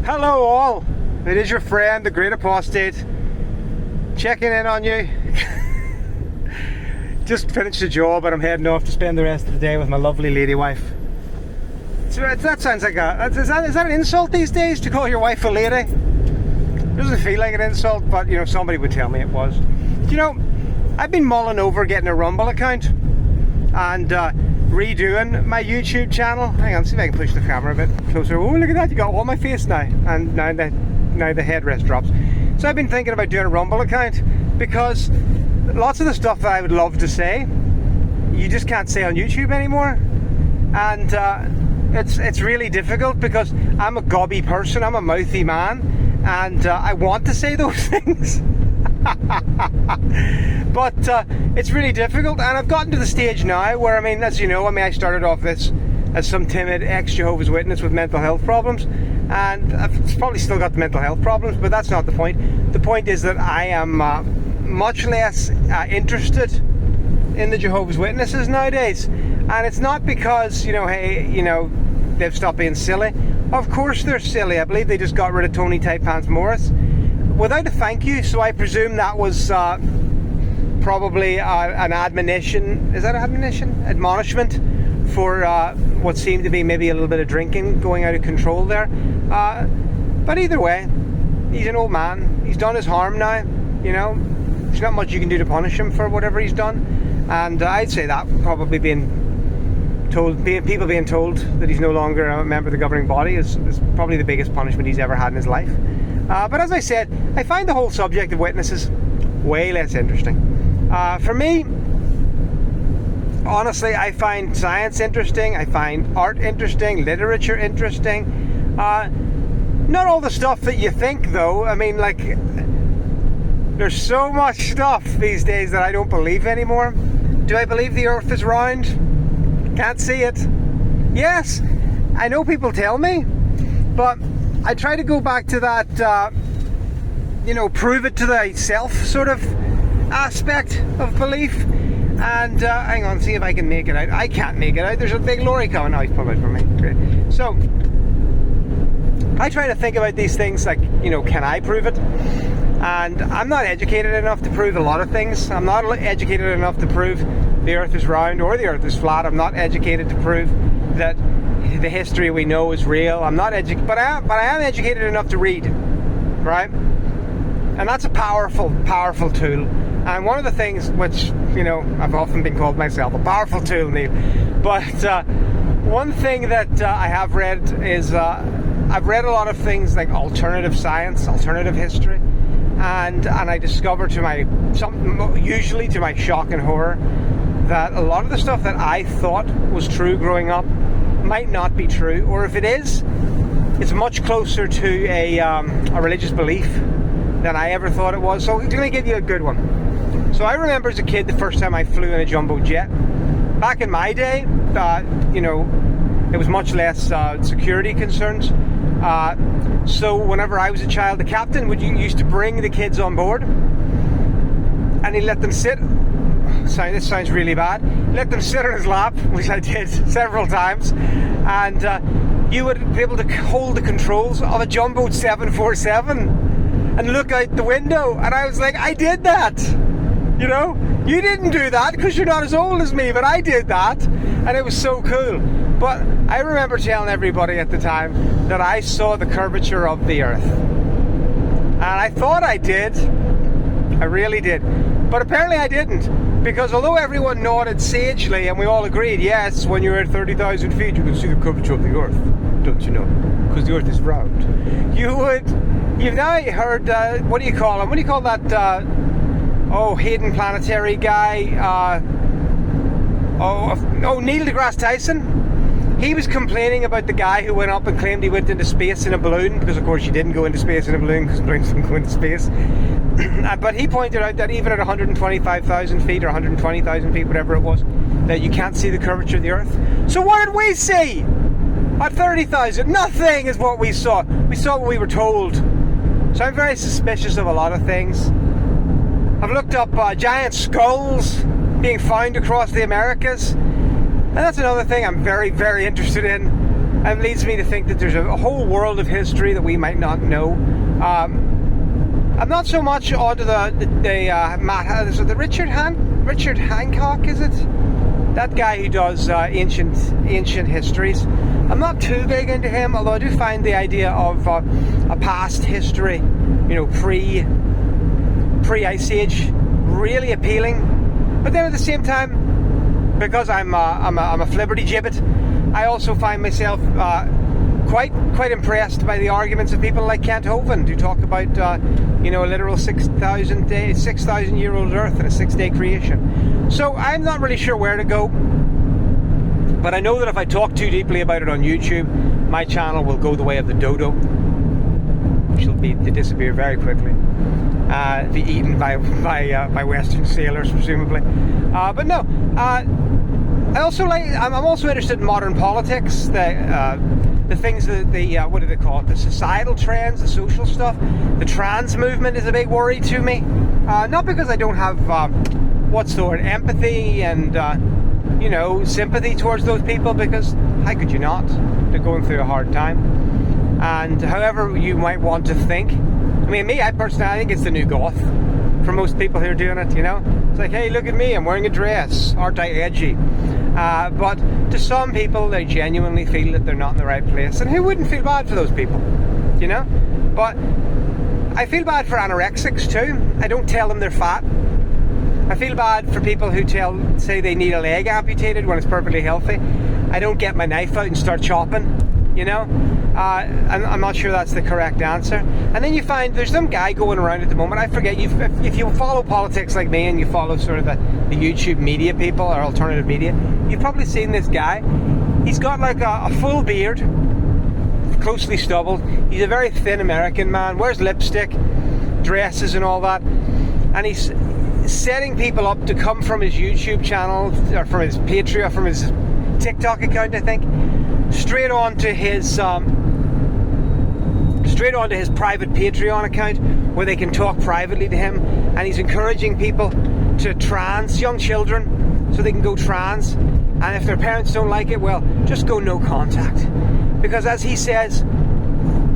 Hello all, it is your friend, the Great Apostate, checking in on you. Just finished the job and I'm heading off to spend the rest of the day with my lovely lady wife. So that sounds like is that an insult these days, to call your wife a lady? It doesn't feel like an insult, but you know, somebody would tell me it was. You know, I've been mulling over getting a Rumble account and redoing my YouTube channel. Hang on, see if I can push the camera a bit closer. Oh, look at that, you got all my face now. And now the headrest drops. So I've been thinking about doing a Rumble account because lots of the stuff that I would love to say, you just can't say on YouTube anymore. And it's really difficult because I'm a gobby person, I'm a mouthy man, and I want to say those things. But it's really difficult, and I've gotten to the stage now where, as you know, I started off this as some timid ex-Jehovah's Witness with mental health problems, and I've probably still got the mental health problems, but that's not the point. The point is that I am much less interested in the Jehovah's Witnesses nowadays, and it's not because, they've stopped being silly. Of course they're silly. I believe they just got rid of Tony Tight Pants Morris without a thank you, so I presume that was probably an admonition. Is that admonishment for what seemed to be maybe a little bit of drinking going out of control there. But either way, he's an old man. He's done his harm now. There's not much you can do to punish him for whatever he's done. And I'd say that probably people being told that he's no longer a member of the governing body is probably the biggest punishment he's ever had in his life. But as I said, I find the whole subject of witnesses way less interesting. For me, honestly, I find science interesting, I find art interesting, literature interesting. Not all the stuff that you think, though. There's so much stuff these days that I don't believe anymore. Do I believe the earth is round? Can't see it. Yes, I know people tell me, but I try to go back to that, prove it to thyself sort of aspect of belief. And hang on, see if I can make it out. I can't make it out. There's a big lorry coming. Oh, he's pulled out for me. Great. So I try to think about these things like, can I prove it? And I'm not educated enough to prove a lot of things. I'm not educated enough to prove the earth is round or the earth is flat. I'm not educated to prove that the history we know is real. I'm not educated, but I am educated enough to read, right? And that's a powerful, powerful tool. And one of the things which, I've often been called myself a powerful tool, Neil. But one thing that I have read is I've read a lot of things like alternative science, alternative history, and I discovered usually to my shock and horror, that a lot of the stuff that I thought was true growing up might not be true, or if it is, it's much closer to a religious belief than I ever thought it was. So let me give you a good one. So I remember as a kid the first time I flew in a jumbo jet. Back in my day, it was much less security concerns. So whenever I was a child, the captain used to bring the kids on board, and he let them sit. This sounds really bad. Let them sit on his lap, which I did several times, and you would be able to hold the controls of a jumbo 747 and look out the window. And I was like, I did that. You didn't do that because you're not as old as me, but I did that, and it was so cool. But I remember telling everybody at the time that I saw the curvature of the earth, and I thought I did. I really did. But apparently I didn't, because although everyone nodded sagely and we all agreed, yes, when you're at 30,000 feet you can see the curvature of the earth, don't you know? Because the earth is round. You've now heard, what do you call him? What do you call that, Hayden Planetary guy? Neil deGrasse Tyson? He was complaining about the guy who went up and claimed he went into space in a balloon, because of course you didn't go into space in a balloon, because balloons don't go into space. But he pointed out that even at 125,000 feet or 120,000 feet, whatever it was, that you can't see the curvature of the earth. So what did we see? At 30,000, nothing is what we saw. We saw what we were told. So I'm very suspicious of a lot of things. I've looked up giant skulls being found across the Americas. And that's another thing I'm very, very interested in. and leads me to think that there's a whole world of history that we might not know. I'm not so much onto the Richard Hancock, is it? That guy who does ancient histories. I'm not too big into him, although I do find the idea of a past history, pre-Ice Age, really appealing. But then at the same time, because I'm a flibberty gibbet, I also find myself quite impressed by the arguments of people like Kent Hovind, who talk about a literal 6,000-year-old Earth and a 6-day creation. So I'm not really sure where to go, but I know that if I talk too deeply about it on YouTube, my channel will go the way of the dodo. She'll disappear very quickly, be eaten by Western sailors, presumably. But no, I'm also interested in modern politics, the things that what do they call it? The societal trends, the social stuff. The trans movement is a big worry to me. Not because I don't have empathy and sympathy towards those people, because how could you not? They're going through a hard time. And however you might want to think, I personally, I think it's the new goth for most people who are doing it. It's like, hey, look at me, I'm wearing a dress, aren't I edgy? But to some people, they genuinely feel that they're not in the right place, and who wouldn't feel bad for those people, But I feel bad for anorexics too. I don't tell them they're fat. I feel bad for people who say they need a leg amputated when it's perfectly healthy. I don't get my knife out and start chopping, I'm not sure that's the correct answer. And then you find there's some guy going around at the moment, I forget, if you follow politics like me and you follow sort of the YouTube media people or alternative media, you've probably seen this guy. He's got like a full beard, closely stubbled. He's a very thin American man, wears lipstick, dresses and all that, and he's setting people up to come from his YouTube channel or from his Patreon, from his TikTok account, I think, straight on to his private Patreon account, where they can talk privately to him. And he's encouraging people to trans, young children, so they can go trans, and if their parents don't like it, well, just go no contact, because as he says,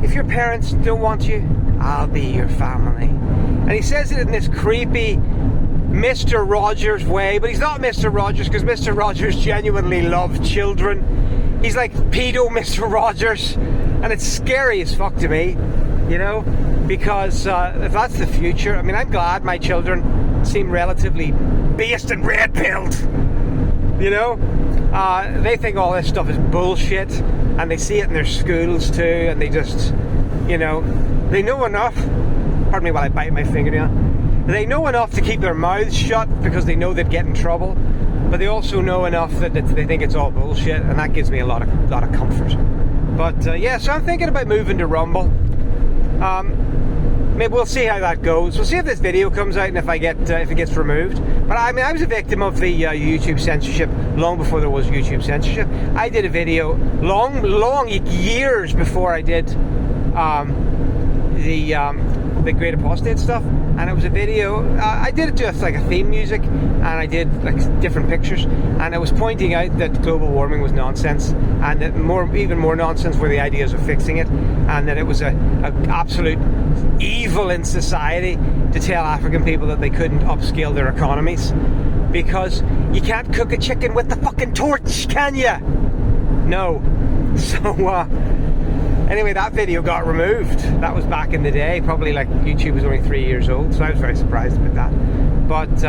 if your parents don't want you, I'll be your family. And he says it in this creepy Mr. Rogers way, but he's not Mr. Rogers, because Mr. Rogers genuinely loved children. He's like pedo Mr. Rogers, and it's scary as fuck to me, because if that's the future, I'm glad my children seem relatively based and red-pilled, they think all this stuff is bullshit, and they see it in their schools too, and they just, they know enough, pardon me while I bite my fingernail, they know enough to keep their mouths shut because they know they'd get in trouble, but they also know enough that they think it's all bullshit, and that gives me a lot of comfort. But so I'm thinking about moving to Rumble. Maybe we'll see how that goes. We'll see if this video comes out and if it gets removed. But I was a victim of the YouTube censorship long before there was YouTube censorship. I did a video long years before I did the Great Apostate stuff, and it was a video, I did it just like a theme music, and I did like different pictures, and I was pointing out that global warming was nonsense, and that even more nonsense were the ideas of fixing it, and that it was a absolute evil in society to tell African people that they couldn't upscale their economies, because you can't cook a chicken with the fucking torch, can ya? No. So anyway, that video got removed. That was back in the day, probably like YouTube was only 3 years old, so I was very surprised about that. But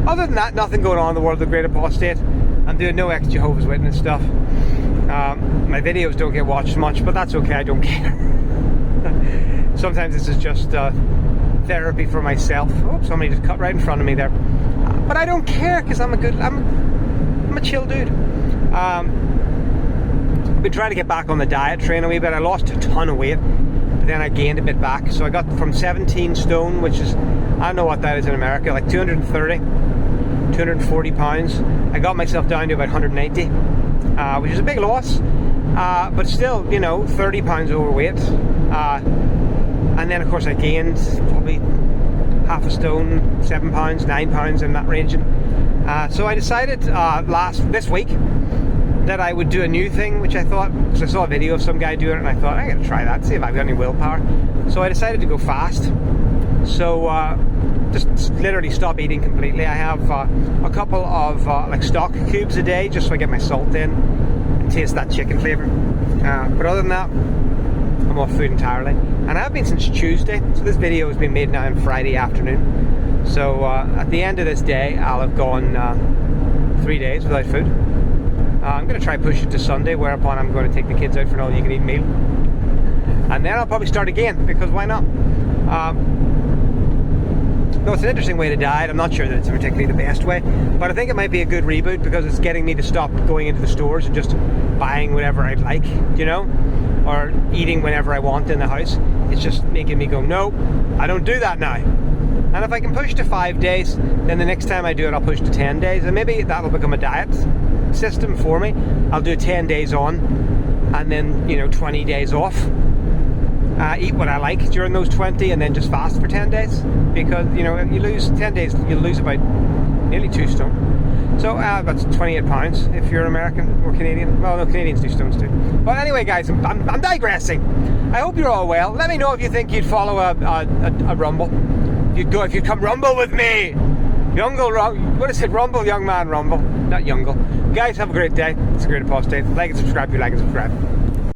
other than that, nothing going on in the world of the Great Apostate. I'm doing no ex-Jehovah's Witness stuff. My videos don't get watched much, but that's okay, I don't care. Sometimes this is just therapy for myself. Oh, somebody just cut right in front of me there. But I don't care, because I'm a chill dude. Been trying to get back on the diet train a wee bit. I lost a ton of weight, but then I gained a bit back. So I got from 17 stone, which is, I don't know what that is in America, like 240 pounds. I got myself down to about 180, which is a big loss, but still, 30 pounds overweight. And then of course I gained probably half a stone, 7 pounds, 9 pounds, in that range. So I decided this week that I would do a new thing, which I thought, because I saw a video of some guy doing it, and I thought, I gotta try that, see if I've got any willpower. So I decided to go fast. So just literally stop eating completely. I have a couple of like stock cubes a day, just so I get my salt in and taste that chicken flavour. But other than that, I'm off food entirely. And I've been since Tuesday, so this video has been made now on Friday afternoon. So at the end of this day, I'll have gone 3 days without food. I'm going to try push it to Sunday, whereupon I'm going to take the kids out for an all-you-can-eat meal. And then I'll probably start again, because why not? No, it's an interesting way to diet. I'm not sure that it's particularly the best way, but I think it might be a good reboot, because it's getting me to stop going into the stores and just buying whatever I'd like, you know, or eating whenever I want in the house. It's just making me go, no, I don't do that now. And if I can push to 5 days, then the next time I do it, I'll push to 10 days, and maybe that'll become a diet system for me. I'll do 10 days on, and then, you know, 20 days off. Eat what I like during those 20, and then just fast for 10 days, because, you know, you lose 10 days, you'll lose about nearly 2 stone. So that's 28 pounds if you're American or Canadian. Well, no, Canadians do stones too. But anyway, guys, I'm digressing. I hope you're all well. Let me know if you think you'd follow a rumble. If you'd come rumble with me. What is it? Rumble, young man, rumble. Not Youngle. Guys, have a great day. It's a great apostate. Like and subscribe if you like and subscribe.